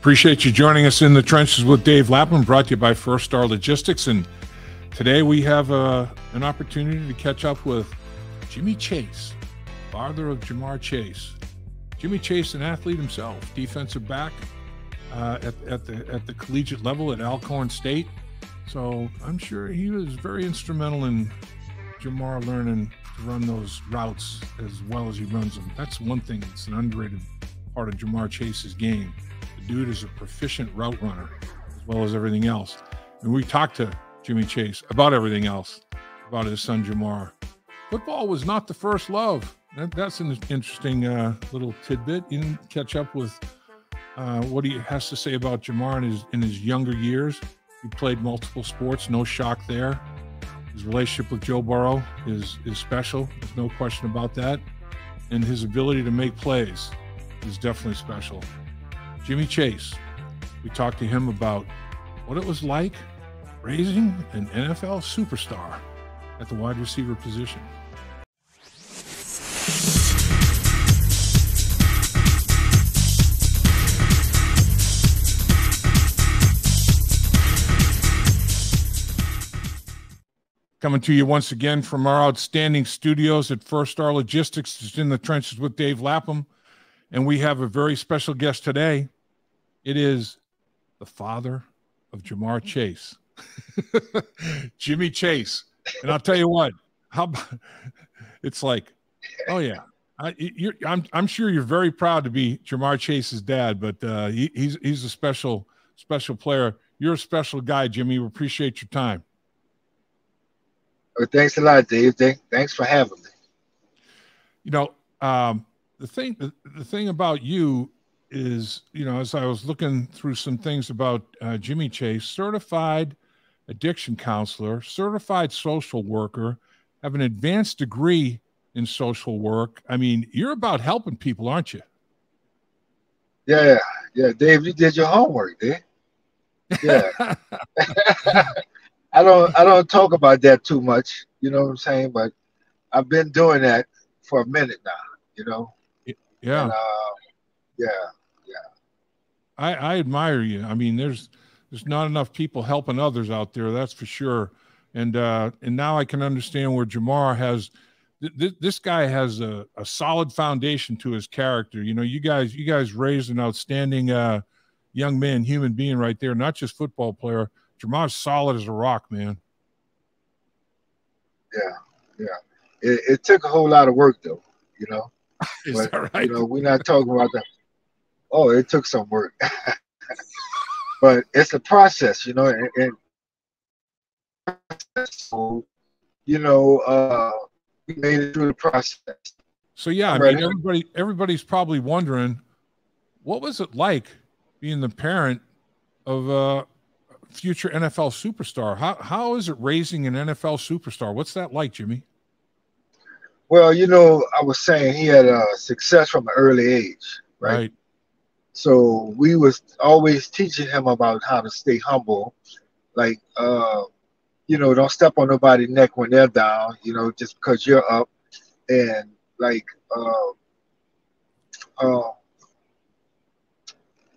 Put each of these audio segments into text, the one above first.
Appreciate you joining us in the trenches with Dave Lapham, brought to you by First Star Logistics. And today we have an opportunity to catch up with Jimmy Chase, father of Jamar Chase. Jimmy Chase, an athlete himself, defensive back at the collegiate level at Alcorn State. So I'm sure he was very instrumental in Jamar learning to run those routes as well as he runs them. That's one thing that's an underrated part of Jamar Chase's game. The dude is a proficient route runner as well as everything else. And we talked to Jimmy Chase about everything else, about his son Jamar. Football was not the first love. That's an interesting little tidbit. You can catch up with what he has to say about Jamar in his younger years. He played multiple sports, no shock there. His relationship with Joe Burrow is special. There's no question about that. And his ability to make plays is definitely special. Jimmy Chase, we talked to him about what it was like raising an NFL superstar at the wide receiver position. Coming to you once again from our outstanding studios at First Star Logistics. It's in the trenches with Dave Lapham. And we have a very special guest today. It is the father of Jamar Chase, Jimmy Chase. And I'll tell you what, it's like, oh yeah, I'm sure you're very proud to be Jamar Chase's dad, but he's a special player. You're a special guy, Jimmy. We appreciate your time. Well, thanks a lot, Dave. Thanks for having me. You know, the thing about you is, you know, as I was looking through some things about Jimmy Chase, certified addiction counselor, certified social worker, have an advanced degree in social work. I mean, you're about helping people, aren't you? Yeah, Dave, you did your homework, Dave. Yeah. I don't talk about that too much, you know what I'm saying? But I've been doing that for a minute now, you know? Yeah. And, yeah. I admire you. I mean, there's not enough people helping others out there, that's for sure. And now I can understand where Jamar has this guy has a solid foundation to his character. You know, you guys raised an outstanding young man, human being right there, not just football player. Jamar's solid as a rock, man. Yeah. It took a whole lot of work, though, you know. Is but, that right? You know, we're not talking about that. Oh, it took some work. But it's a process, you know. And so, you know, we made it through the process. So, yeah, I mean, everybody's probably wondering, what was it like being the parent of a future NFL superstar? How is it raising an NFL superstar? What's that like, Jimmy? Well, you know, I was saying he had success from an early age, right? So we was always teaching him about how to stay humble, like, you know, don't step on nobody's neck when they're down, you know, just because you're up, and like,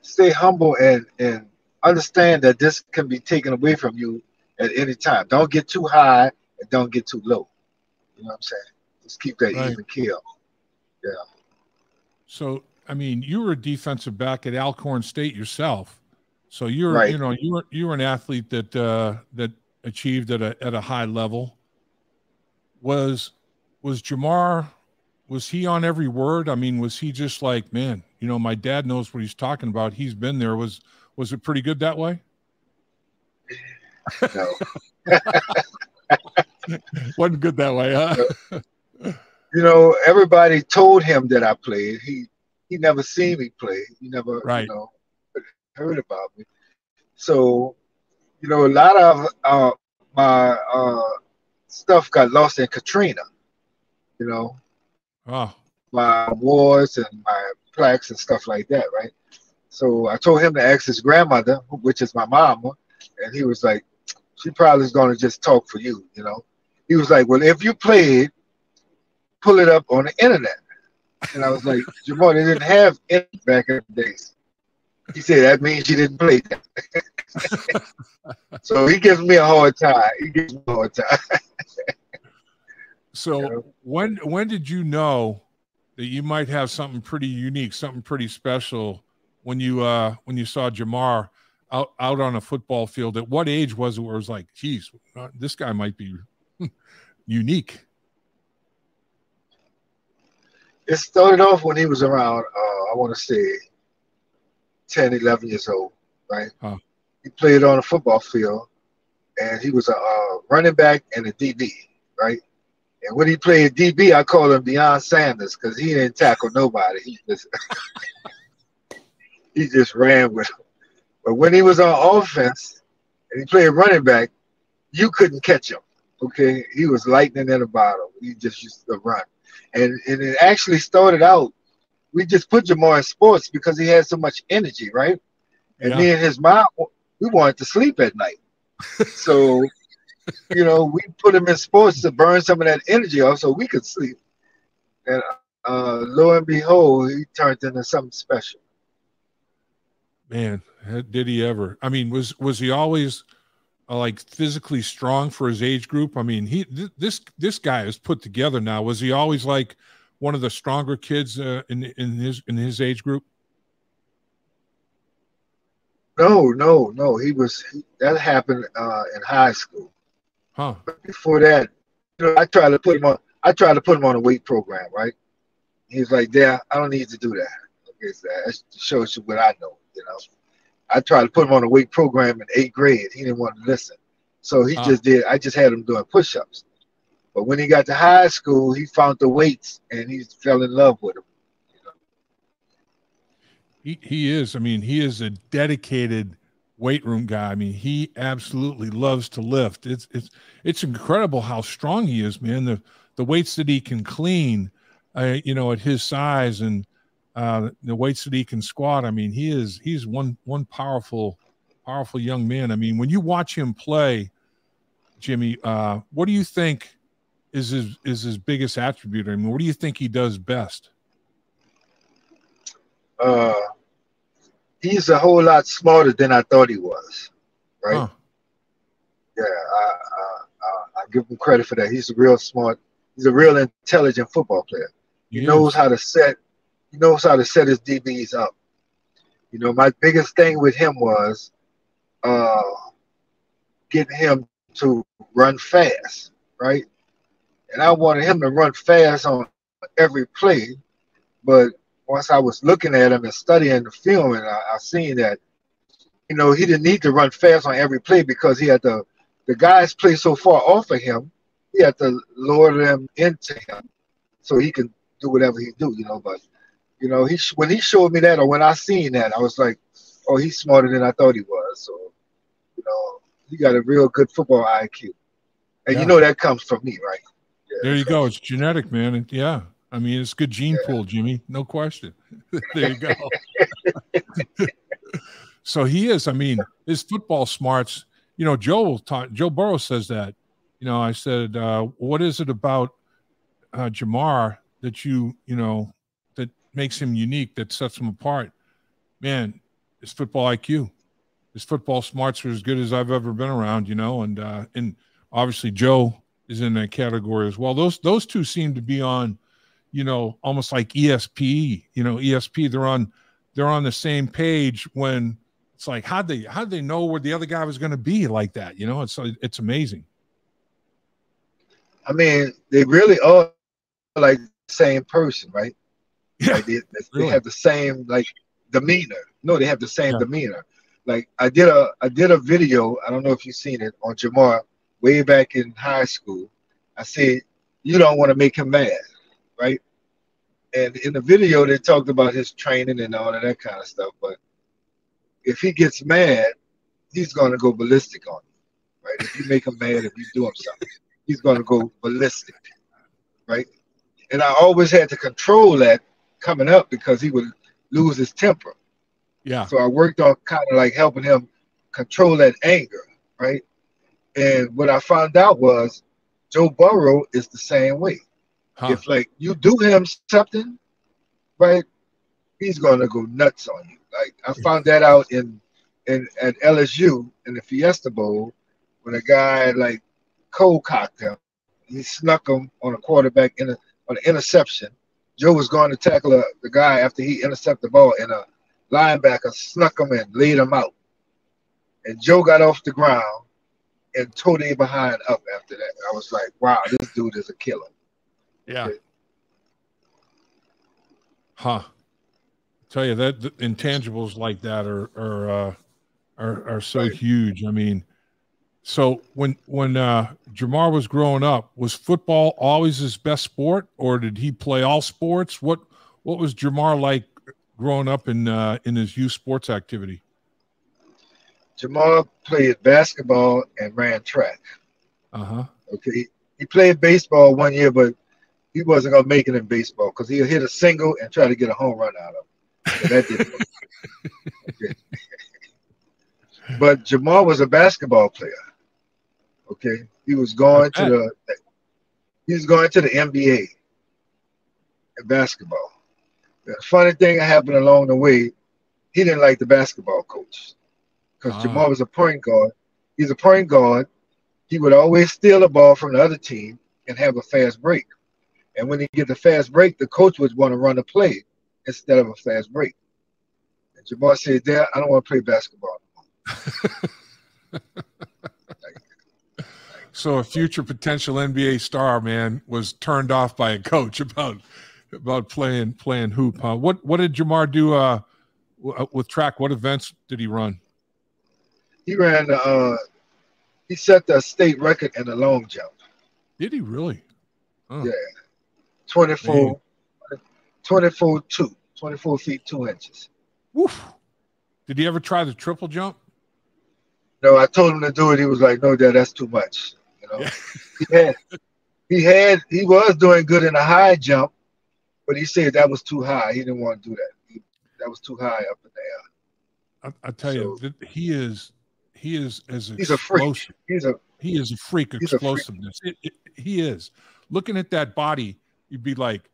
stay humble and understand that this can be taken away from you at any time. Don't get too high and don't get too low. You know what I'm saying? Just keep that even keel. Yeah. So, I mean, you were a defensive back at Alcorn State yourself. So you're, you know, you were an athlete that achieved at a high level. Was Jamar, was he on every word? I mean, was he just like, man, you know, my dad knows what he's talking about. He's been there. Was it pretty good that way? No. Wasn't good that way, huh? You know, everybody told him that I played. He never seen me play. He never, you know, heard about me. So, you know, a lot of my stuff got lost in Katrina. You know, my awards and my plaques and stuff like that, right? So I told him to ask his grandmother, which is my mama, and he was like, she probably is going to just talk for you, you know. He was like, well, if you played, pull it up on the internet. And I was like, Jamar, they didn't have internet back in the days. He said that means you didn't play that. So he gives me a hard time. He gives me a hard time. So you know? when did you know that you might have something pretty unique, something pretty special when you saw Jamar out on a football field? At what age was it where it was like, geez, this guy might be unique? It started off when he was around, I want to say 10, 11 years old, right? Huh. He played on a football field, and he was a running back and a DB, right? And when he played DB, I called him Deion Sanders because he didn't tackle nobody. He just ran with him. But when he was on offense and he played running back, you couldn't catch him, okay? He was lightning in a bottle. He just used to run. And it actually started out, we just put Jamar in sports because he had so much energy, right? And me and his mom, we wanted to sleep at night. So, you know, we put him in sports to burn some of that energy off so we could sleep. And lo and behold, he turned into something special. Man, did he ever? I mean, was he always like physically strong for his age group? I mean, this guy is put together now. Was he always like one of the stronger kids in his age group? No. That happened in high school. Huh. But before that, you know, I tried to put him on a weight program, right? He's like, "Dad, I don't need to do that." Okay, so that shows you what I know, you know. I tried to put him on a weight program in 8th grade. He didn't want to listen. So he just did. I just had him doing push-ups. But when he got to high school, he found the weights and he fell in love with them. You know? He is. I mean, he is a dedicated weight room guy. I mean, he absolutely loves to lift. It's incredible how strong he is, man. The weights that he can clean, you know, at his size, and the weights that he can squat. I mean, he's one powerful young man. I mean, when you watch him play, Jimmy, what do you think is his biggest attribute? I mean, what do you think he does best? He's a whole lot smarter than I thought he was, right? Huh. Yeah, I give him credit for that. He's a real smart. He's a real intelligent football player. He knows how to set his DBs up. You know, my biggest thing with him was getting him to run fast, right? And I wanted him to run fast on every play, but once I was looking at him and studying the film, and I seen that, you know, he didn't need to run fast on every play because he had the guys play so far off of him, he had to lower them into him so he can do whatever he do, you know. But, you know, when he showed me that, or when I seen that, I was like, oh, he's smarter than I thought he was. So, you know, he got a real good football IQ. And you know that comes from me, right? Yeah, there you go. It's genetic, man. And yeah. I mean, it's good gene pool, Jimmy. No question. There you go. So he is. I mean, his football smarts. You know, Joe Burrow says that. You know, I said, what is it about Jamar that that makes him unique, that sets him apart? Man, his football IQ, his football smarts are as good as I've ever been around. You know, and obviously Joe is in that category as well. Those two seem to be on, you know, almost like ESP, you know, ESP, they're on the same page when it's like, how'd they know where the other guy was going to be like that? You know, it's amazing. I mean, they really are like the same person, right? Yeah. Like they have the same like demeanor. No, they have the same demeanor. Like I did a video, I don't know if you've seen it, on Jamar way back in high school. I said, you don't want to make him mad. Right, and in the video they talked about his training and all of that kind of stuff. But if he gets mad, he's gonna go ballistic on you, right? If you make him mad, if you do him something, he's gonna go ballistic, right? And I always had to control that coming up because he would lose his temper. Yeah. So I worked on kind of like helping him control that anger, right? And what I found out was Joe Burrow is the same way. If like you do him something, right, he's gonna go nuts on you. Like I found that out at LSU in the Fiesta Bowl when a guy like cold cocked him. He snuck him on a quarterback on an interception. Joe was going to tackle the guy after he intercepted the ball, and a linebacker snuck him and laid him out. And Joe got off the ground and tore their behind up after that. I was like, wow, this dude is a killer. Yeah. Okay. Huh. I tell you that the intangibles like that are so right. Huge. I mean, so when Jamar was growing up, was football always his best sport, or did he play all sports? What was Jamar like growing up in his youth sports activity? Jamar played basketball and ran track. Uh-huh. Okay. He played baseball one year, but he wasn't gonna make it in baseball because he'll hit a single and try to get a home run out of it. So that didn't work. Okay. But Jamar was a basketball player. Okay. He was going to the NBA in basketball. The funny thing that happened along the way, he didn't like the basketball coach. Because Jamar was a point guard. He's a point guard. He would always steal a ball from the other team and have a fast break. And when he get the fast break, the coach would want to run a play instead of a fast break. And Jamar said, Dad, I don't want to play basketball anymore. So a future potential NBA star, man, was turned off by a coach about playing hoop. Huh? What did Jamar do with track? What events did he run? He ran. He set the state record in the long jump. Did he really? Oh. Yeah, 24 feet 2 inches. Woof. Did he ever try the triple jump? No, I told him to do it. He was like, "No, Dad, that's too much." You know, yeah. he was doing good in a high jump, but he said that was too high. He didn't want to do that. That was too high up in the air. I tell you, he is as he's a freak. He is a freak explosiveness. He is. Looking at that body, you'd be like,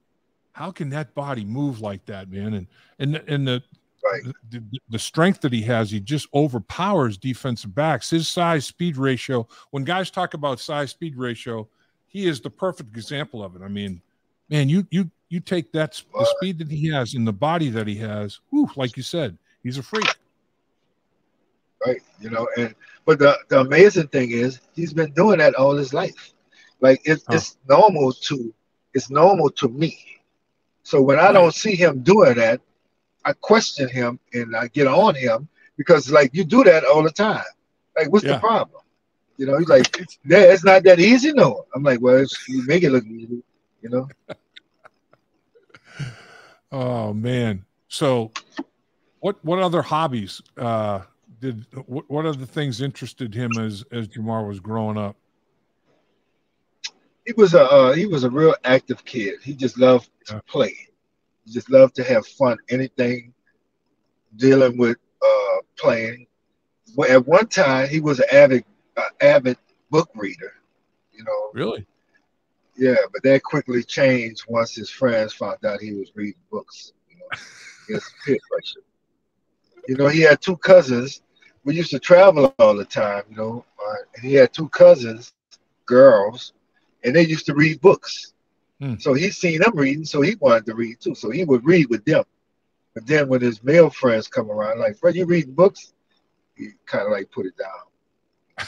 how can that body move like that, man? And the strength that he has, he just overpowers defensive backs. His size-speed ratio, when guys talk about size-speed ratio, he is the perfect example of it. I mean, man, you take the speed that he has and the body that he has, like you said, he's a freak. Right, you know, but the amazing thing is he's been doing that all his life. Like it's normal to me. So when I don't see him doing that, I question him and I get on him because like you do that all the time. Like what's the problem? You know, he's like, yeah, it's not that easy. No, I'm like, well, you make it look easy. You know. Oh man. So what other hobbies what other things interested him as Jamar was growing up? He was a real active kid. He just loved to play. He just loved to have fun. Anything dealing with playing. Well, at one time, he was an avid book reader. You know. Really? Yeah, but that quickly changed once his friends found out he was reading books. You know, against peer pressure. You know, he had two cousins. We used to travel all the time, you know, and he had two cousins, girls, and they used to read books. So he seen them reading, so he wanted to read too. So he would read with them. But then when his male friends come around, like, Fred, you reading books? He kind of like put it down.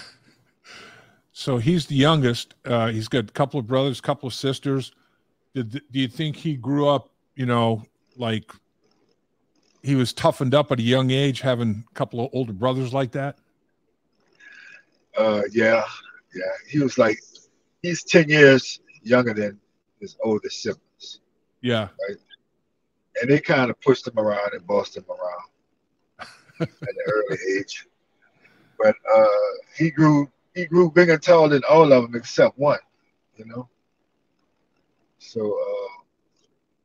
So he's the youngest. He's got a couple of brothers, a couple of sisters. Do you think he grew up, you know, like he was toughened up at a young age, having a couple of older brothers like that? Yeah. He was like, he's 10 years younger than his oldest siblings. Yeah. Right? And they kind of pushed him around and bossed him around at an early age. But he grew big and tall than all of them except one, you know. So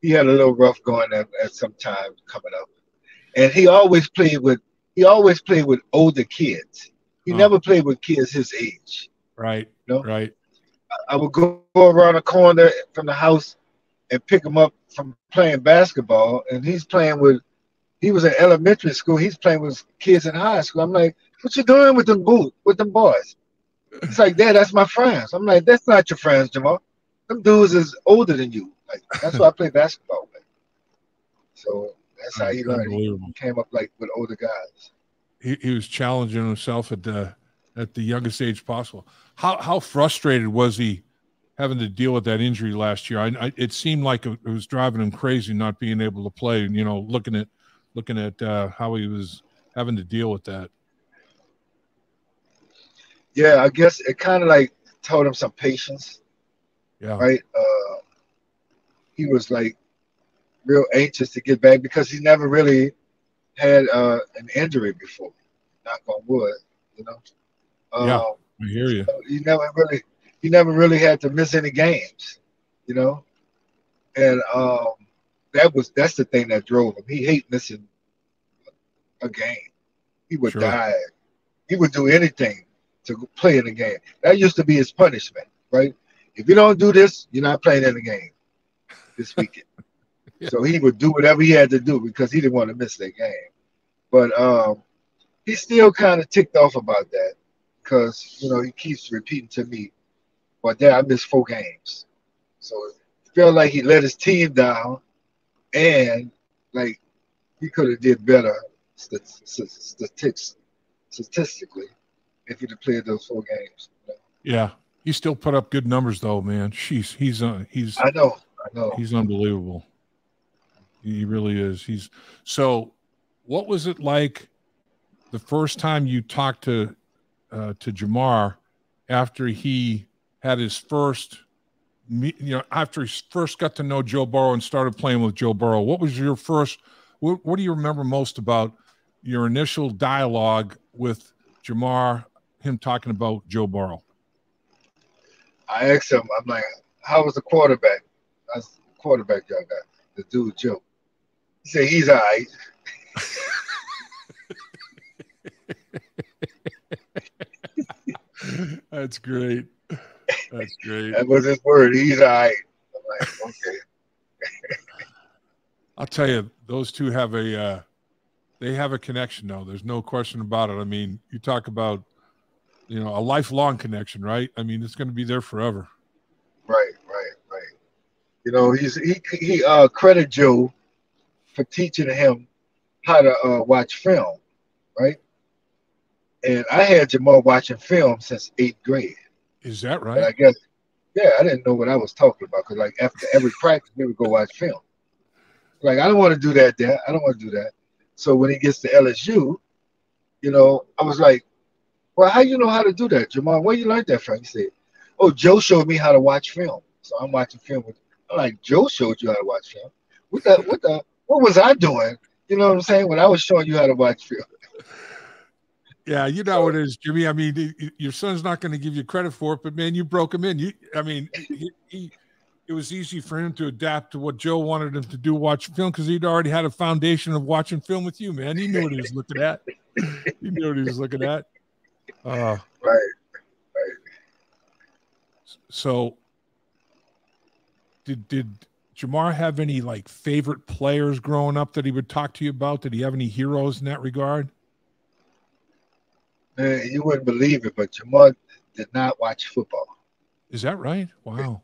he had a little rough going at some time coming up. And he always played with older kids. He never played with kids his age. Right. You know? Right. I would go around the corner from the house and pick him up from playing basketball, and he's playing with he was in elementary school. He's playing with kids in high school. I'm like, what you doing with them with them boys? He's like, Dad, that's my friends. I'm like, that's not your friends, Jamal. Them dudes is older than you. Like, that's why I play basketball with. So that's how he learned. He came up like with older guys. He was challenging himself at the youngest age possible. How frustrated was he having to deal with that injury last year? It seemed like it was driving him crazy not being able to play. You know, looking at how he was having to deal with that. Yeah, I guess it kind of like taught him some patience. Yeah. Right. He was like real anxious to get back because he never really had an injury before. Knock on wood, you know. Yeah, I hear you. So he never really had to miss any games, you know. And that's the thing that drove him. He hate missing a game. He would die. He would do anything to play in the game. That used to be his punishment, right? If you don't do this, you're not playing in the game this weekend. Yeah. So he would do whatever he had to do because he didn't want to miss that game. But he still kind of ticked off about that because, you know, he keeps repeating to me, well, Dad, I missed 4 games. So it felt like he let his team down and, like, he could have did better statistically if he'd have played those 4 games. You know? Yeah. He still put up good numbers, though, man. He's I know. He's unbelievable. He really is. So what was it like the first time you talked to Jamar after he had his first, after he first got to know Joe Burrow and started playing with Joe Burrow? What was your first, what do you remember most about your initial dialogue with Jamar, him talking about Joe Burrow? I asked him, I'm like, how was the quarterback? I was the quarterback y'all got, the dude Joe. He said, he's all right. That's great. That's great. That was his word. He's all right. I'm like, okay. I'll tell you, those two have a connection, though. There's no question about it. I mean, you talk about, a lifelong connection, right? I mean, it's going to be there forever. Right. You know, he credit Joe for teaching him how to watch film, right? And I had Jamal watching film since 8th grade. Is that right? And I guess, yeah, I didn't know what I was talking about because, like, after every practice, we would go watch film. Like, I don't want to do that there. I don't want to do that. So when he gets to LSU, I was like, well, how you know how to do that, Jamal? Where you learned that from? He said, oh, Joe showed me how to watch film. So I'm watching film with him. I'm like, Joe showed you how to watch film? What was I doing? You know what I'm saying? When I was showing you how to watch film. Yeah, you know what it is, Jimmy. I mean, your son's not going to give you credit for it, but man, you broke him in. It was easy for him to adapt to what Joe wanted him to do, watch film, because he'd already had a foundation of watching film with you, man. He knew what he was looking at. Right. So, did Jamar have any like favorite players growing up that he would talk to you about? Did he have any heroes in that regard? Man, you wouldn't believe it, but Jamar did not watch football. Is that right? Wow.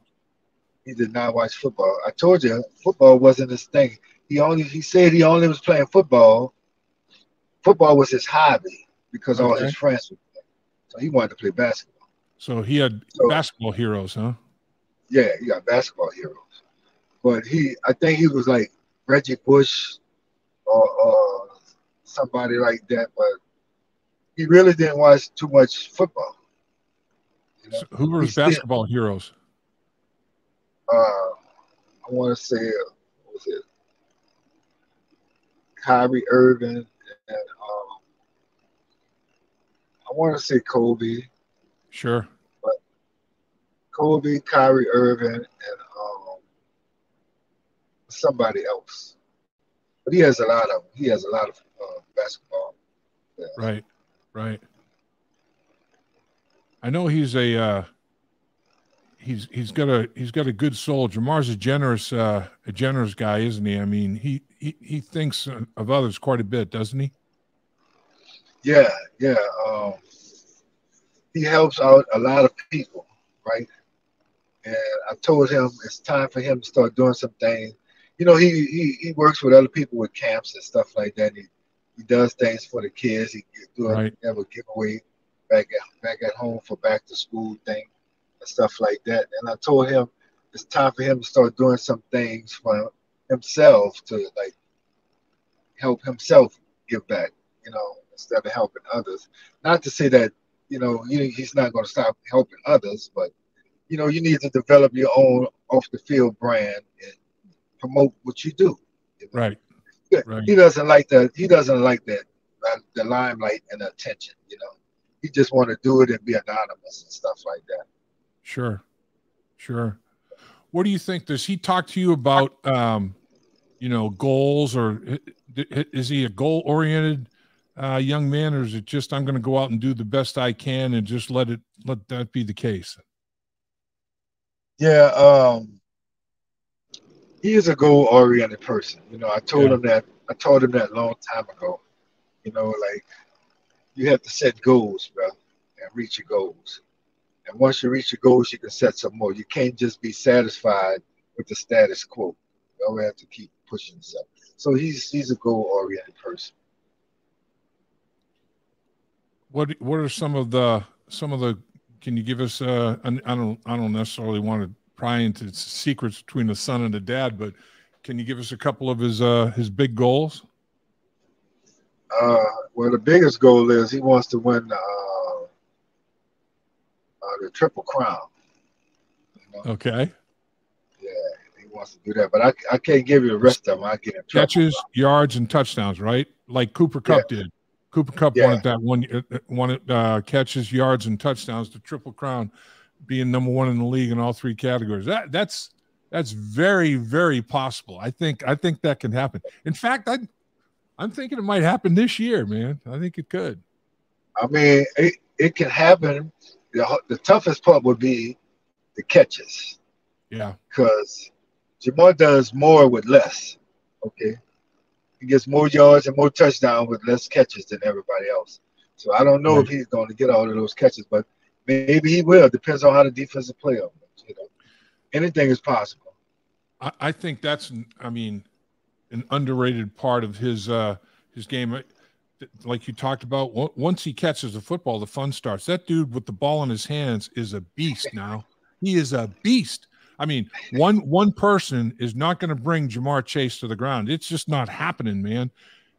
He did not watch football. I told you, football wasn't his thing. He said he only was playing football. Football was his hobby because all his friends were playing. So he wanted to play basketball. So he had basketball heroes, huh? Yeah, he got basketball heroes. But I think he was like Reggie Bush or somebody like that. But he really didn't watch too much football. So who were his basketball heroes? I want to say, what was it? Kyrie Irving, and I want to say Kobe. Sure. But Kobe, Kyrie Irving, and somebody else. But he has a lot of basketball. Yeah. Right. I know he's he's got a good soul. Jamar's a generous guy, isn't he? I mean, he he thinks of others quite a bit, doesn't he? Yeah, yeah. He helps out a lot of people, right? And I told him it's time for him to start doing some things. You know, he works with other people with camps and stuff like that. He does things for the kids. He have a giveaway back at home for back to school thing and stuff like that. And I told him it's time for him to start doing some things for himself to like help himself give back, you know, instead of helping others. Not to say that, you know, he's not going to stop helping others, but you know, you need to develop your own off the field brand and promote what you do. You know? Right. He doesn't like that. He doesn't like that the limelight and the attention. You know, he just want to do it and be anonymous and stuff like that. Sure. What do you think? Does he talk to you about, you know, goals, or is he a goal-oriented young man, or is it just I'm going to go out and do the best I can and just let that be the case? Yeah, he is a goal-oriented person. You know, I told him that a long time ago. You know, like you have to set goals, bro, and reach your goals. And once you reach your goals, you can set some more. You can't just be satisfied with the status quo. You always have to keep pushing yourself. So he's a goal-oriented person. What are some of the can you give us I don't necessarily want to pry into secrets between the son and the dad, but can you give us a couple of his big goals? Well, the biggest goal is he wants to win the Triple Crown. You know? Okay. Yeah, he wants to do that, but I can't give you the rest of them. I get in trouble. Catches, yards, and touchdowns, right? Like Cooper Kupp did. Cooper Kupp wanted that one, catches, yards, and touchdowns, the Triple Crown, being number one in the league in all three categories. That's very, very possible. I think that can happen. In fact, I'm thinking it might happen this year, man. I think it could. I mean, it can happen. The toughest part would be the catches. Yeah. Because Jamar does more with less. Okay. He gets more yards and more touchdowns with less catches than everybody else. So I don't know if he's going to get all of those catches, but maybe he will. Depends on how the defensive play on him. You know, anything is possible. I think that's, I mean, an underrated part of his game. Like you talked about, once he catches the football, the fun starts. That dude with the ball in his hands is a beast now. He is a beast. I mean, one person is not going to bring Jamar Chase to the ground. It's just not happening, man.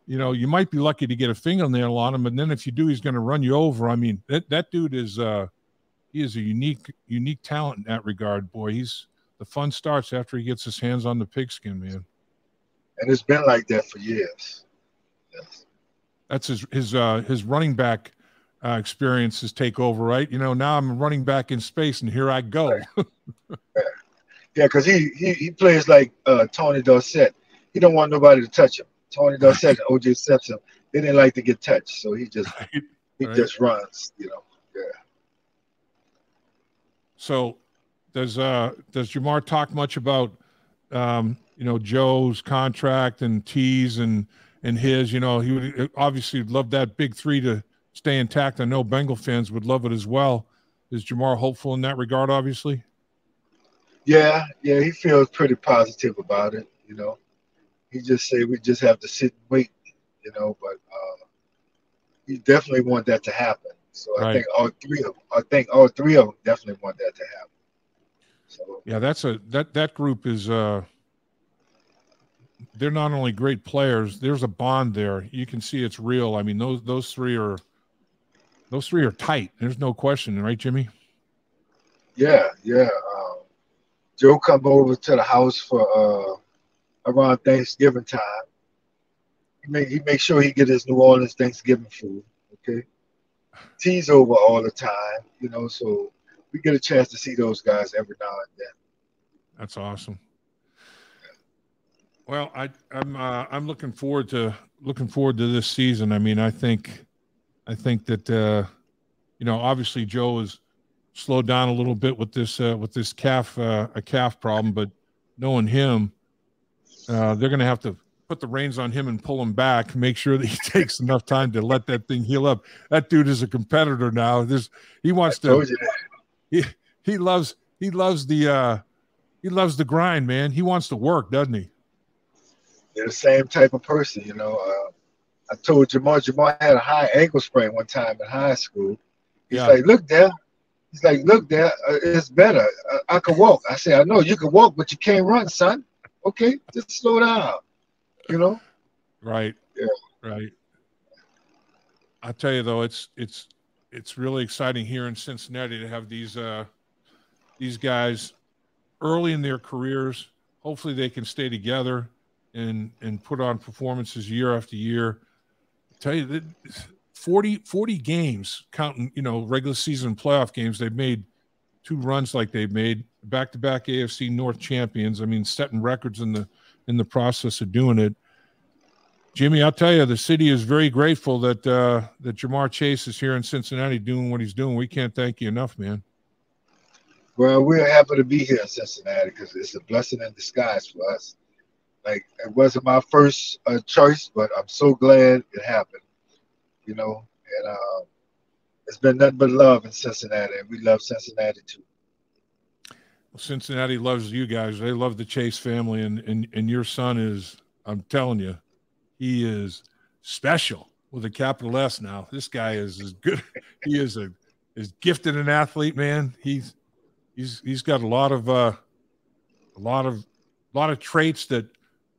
You know, you might be lucky to get a fingernail on him, and then if you do, he's going to run you over. I mean, that dude is he is a unique talent in that regard, boy. The fun starts after he gets his hands on the pigskin, man. And it's been like that for years. Yes. That's his running back experiences take over, right? You know, now I'm running back in space, and here I go. Yeah, because he plays like Tony Dorsett. He don't want nobody to touch him. Tony Dorsett and O.J. Simpson, they didn't like to get touched, so he just just runs, you know. Yeah. So does Jamar talk much about you know, Joe's contract and T's and his? You know, he would obviously love that big three to stay intact. I know Bengal fans would love it as well. Is Jamar hopeful in that regard, obviously? Yeah, he feels pretty positive about it, you know. He just say we just have to sit and wait, you know, but he definitely want that to happen. So I think all three of them definitely want that to happen. So yeah, that group is they're not only great players, there's a bond there. You can see it's real. I mean, those three are tight. There's no question, right, Jimmy? Yeah. Joe come over to the house for around Thanksgiving time. He make sure he get his New Orleans Thanksgiving food. Okay, T's over all the time, you know. So we get a chance to see those guys every now and then. That's awesome. Well, I'm looking forward to this season. I mean, I think that you know, obviously Joe is slowed down a little bit with this calf problem, but knowing him, they're going to have to put the reins on him and pull him back, make sure that he takes enough time to let that thing heal up. That dude is a competitor now. He wants to. He loves the grind, man. He wants to work, doesn't he? They're the same type of person, you know. I told Jamar had a high ankle sprain one time in high school. He's like, look there. He's like, look there. It's better. I can walk. I said, I know you can walk, but you can't run, son. Okay, just slow down. You know. Right. Yeah. Right. I'll tell you though, it's really exciting here in Cincinnati to have these guys early in their careers. Hopefully they can stay together and put on performances year after year. I tell you that 40 games, counting, you know, regular season playoff games, they've made 2 runs like they've made, back-to-back AFC North champions. I mean, setting records in the process of doing it. Jimmy, I'll tell you, the city is very grateful that Ja'Marr Chase is here in Cincinnati doing what he's doing. We can't thank you enough, man. Well, we're happy to be here in Cincinnati because it's a blessing in disguise for us. Like, it wasn't my first choice, but I'm so glad it happened, you know. And it's been nothing but love in Cincinnati, and we love Cincinnati too. Well, Cincinnati loves you guys. They love the Chase family, and your son is, I'm telling you, he is special with a capital S now. This guy is as good. He is as gifted an athlete, man. He's got a lot of traits that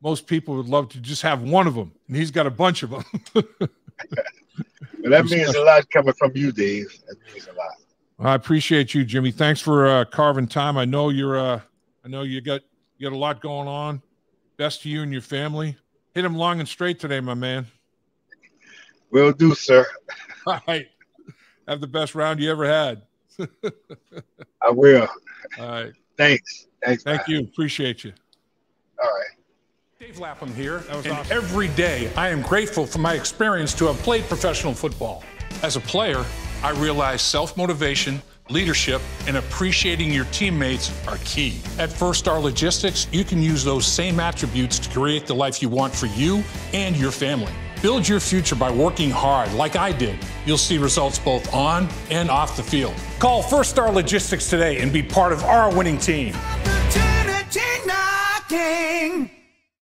most people would love to just have one of them, and he's got a bunch of them. Well, that means a lot coming from you, Dave. That means a lot. I appreciate you, Jimmy. Thanks for carving time. I know you got a lot going on. Best to you and your family. Hit him long and straight today, my man. Will do, sir. All right. Have the best round you ever had. I will. All right. Thanks. Thank you. Appreciate you. All right. Dave Lapham here, and awesome. Every day I am grateful for my experience to have played professional football. As a player, I realize self-motivation, leadership, and appreciating your teammates are key. At First Star Logistics, you can use those same attributes to create the life you want for you and your family. Build your future by working hard like I did. You'll see results both on and off the field. Call First Star Logistics today and be part of our winning team. Opportunity knocking.